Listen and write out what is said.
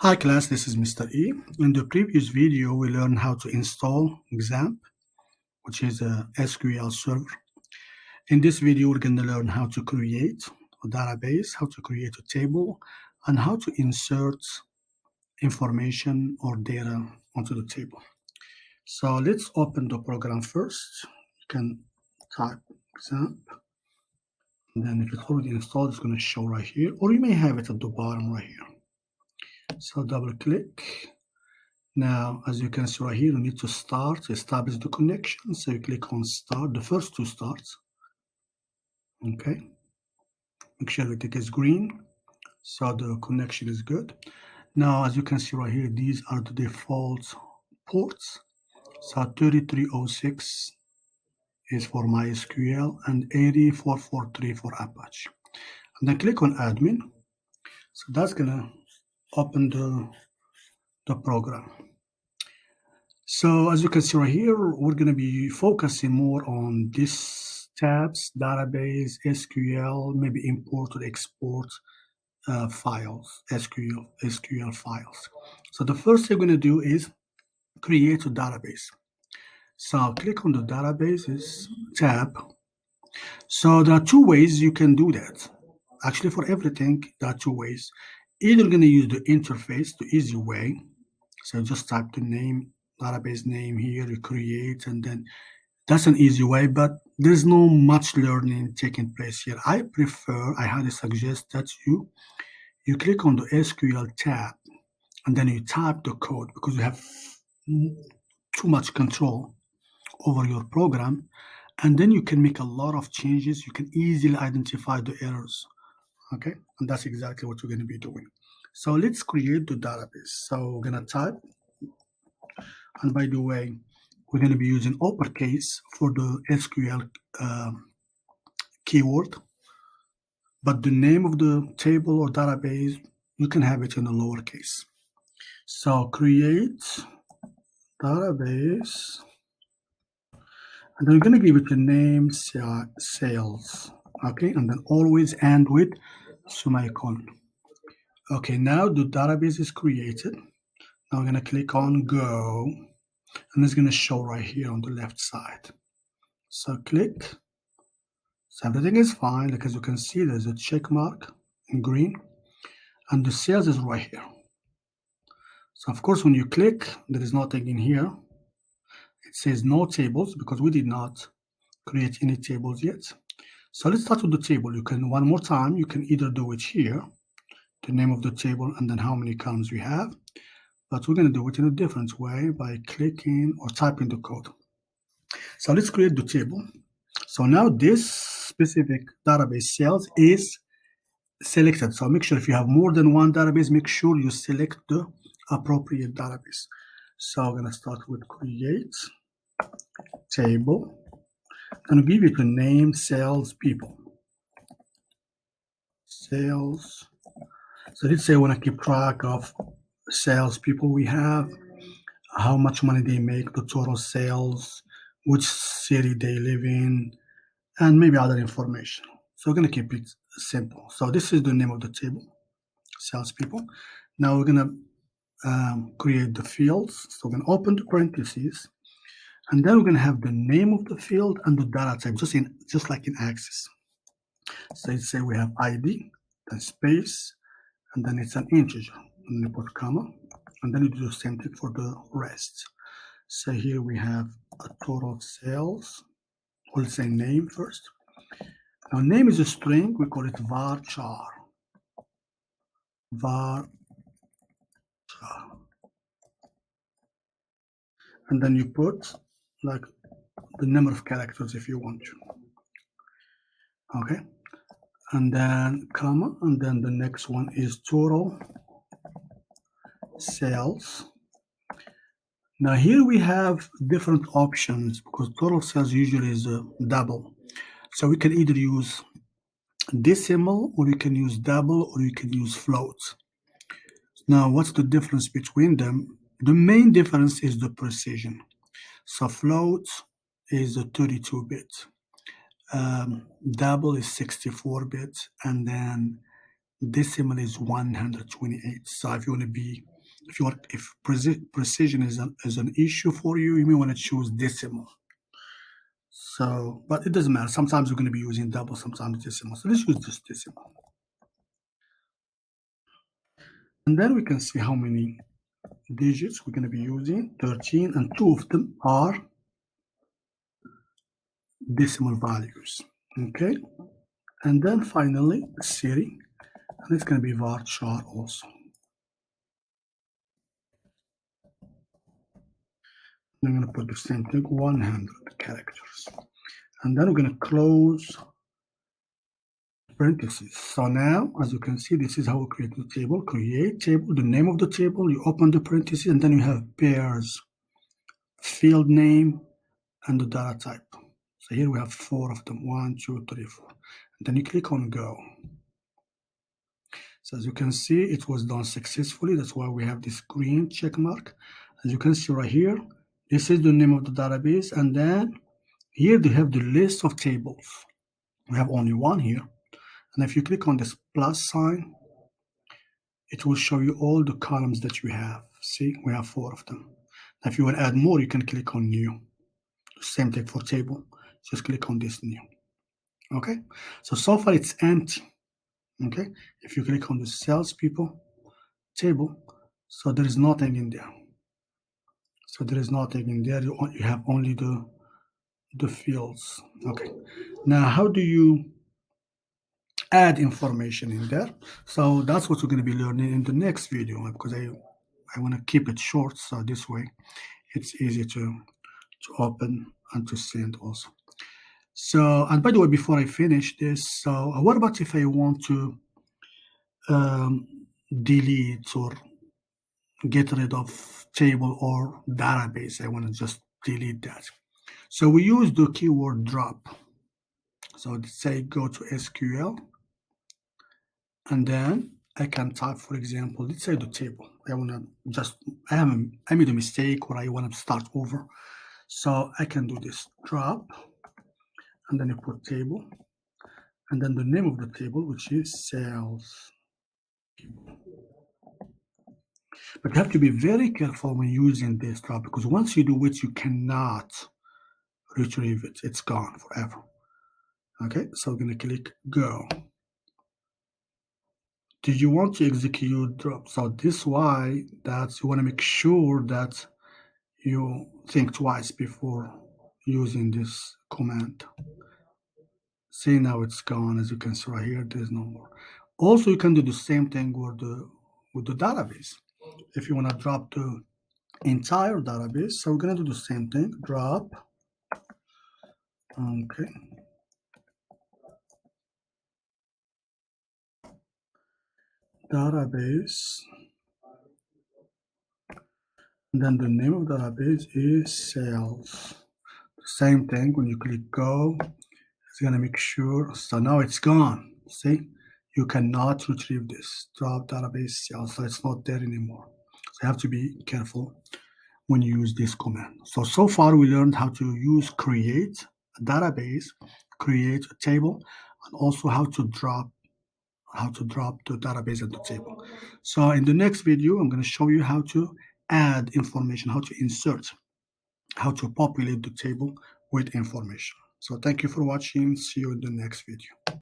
Hi class, this is Mr. E. In the previous video, we learned how to install XAMPP, which is a SQL server. In this video, we're going to learn how to create a database, how to create a table, and how to insert information or data onto the table. So let's open the program first. You can type XAMPP, and then if it's already installed, it's going to show right here, or you may have it at the bottom right here. So double click. Now, as you can see right here, you need to establish the connection. So you click on start, the first two starts. Okay. Make sure that it is green. So the connection is good. Now, as you can see right here, these are the default ports. So 3306 is for MySQL and 8443 for Apache. And then click on admin. So that's gonna open the program. So as you can see right here, we're going to be focusing more on this tabs, database, SQL, maybe import or export files, SQL files. So the first thing we're going to do is create a database. So I'll click on the databases tab. So there are two ways you can do that. Actually, for everything, there are two ways. Either going to use the interface, the easy way. So just type the name, database name here, you create, and then that's an easy way, but there's no much learning taking place here. I highly suggest that you click on the SQL tab and then you type the code because you have too much control over your program, and then you can make a lot of changes. You can easily identify the errors. Okay, and that's exactly what we're going to be doing. So let's create the database. So we're going to type, and by the way, we're going to be using uppercase for the SQL keyword, but the name of the table or database, you can have it in the lowercase. So create database, and then we're going to give it a name, sales. Okay, and then always end with semicolon. Okay, now the database is created. Now I'm going to click on go, and it's going to show right here on the left side. So click. So everything is fine. Like as you can see, there's a check mark in green, and the sales is right here. So of course, when you click, there is nothing in here. It says no tables because we did not create any tables yet. So let's start with the table. You can, one more time, you can either do it here, the name of the table, and then how many columns we have. But we're going to do it in a different way by clicking or typing the code. So let's create the table. So now this specific database sales is selected. So make sure if you have more than one database, make sure you select the appropriate database. So I'm going to start with create table and give it a name, sales people. Sales. So let's say I want to keep track of sales people we have, how much money they make, the total sales, which city they live in, and maybe other information. So we're going to keep it simple. So this is the name of the table, salespeople. Now we're going to create the fields. So we're going to open the parentheses, and then we're going to have the name of the field and the data type, just like in Access. So let's say we have ID, then space, and then it's an integer, and then put comma, and then you do the same thing for the rest. So here we have a total sales. We'll say name first. Now name is a string, we call it varchar. Varchar. And then you put like the number of characters if you want to. Okay. And then comma, and then the next one is total sales. Now here we have different options because total sales usually is a double. So we can either use decimal, or you can use double, or you can use float. Now what's the difference between them? The main difference is the precision. So float is a 32-bit. Double is 64-bit, and then decimal is 128. So if you want to be If precision is an issue for you, you may want to choose decimal. So, but it doesn't matter. Sometimes we're going to be using double, sometimes decimal. So let's use this decimal. And then we can see how many digits we're going to be using, 13, and 2 of them are decimal values. Okay, and then finally city, and it's going to be varchar also. I'm going to put the same thing, 100 characters, and then we're going to close parentheses. So now, as you can see, this is how we create the table. Create table, the name of the table, you open the parentheses, and then you have pairs, field name, and the data type. So here we have 4 of them, 1, 2, 3, 4. And then you click on go. So as you can see, it was done successfully. That's why we have this green check mark. As you can see right here, this is the name of the database. And then here they have the list of tables. We have only one here. And if you click on this plus sign, it will show you all the columns that you have. See, we have 4 of them. Now, if you want to add more, you can click on new. Same thing for table. Just click on this new. Okay, so far it's empty. Okay, if you click on the salespeople table, so there is nothing in there. So there is nothing in there. You have only the fields. Okay, now how do you add information in there? So that's what we're going to be learning in the next video, because I want to keep it short, so this way it's easy to open and to send also. So, and by the way, before I finish this, so what about if I want to delete or get rid of table or database? I want to just delete that. So we use the keyword drop. So let's say go to SQL, and then I can type, for example, let's say the table. I want to just, I made a mistake, or I want to start over. So I can do this drop, and then you put table, and then the name of the table, which is sales. But you have to be very careful when using this drop, because once you do it, you cannot retrieve it. It's gone forever. Okay, so we're going to click go. Do you want to execute drop? So this why that you want to make sure that you think twice before using this command. See, now it's gone. As you can see right here, there's no more. Also, you can do the same thing with the database. If you want to drop the entire database, so we're going to do the same thing, drop. Okay, database, and then the name of the database is sales. Same thing, when you click go, it's going to make sure. So now it's gone. See, you cannot retrieve this drop database sales, so it's not there anymore. So you have to be careful when you use this command. So far we learned how to use create a database, create a table, and also how to drop the database and the table. So in the next video, I'm going to show you how to add information, how to insert, how to populate the table with information. So thank you for watching. See you in the next video.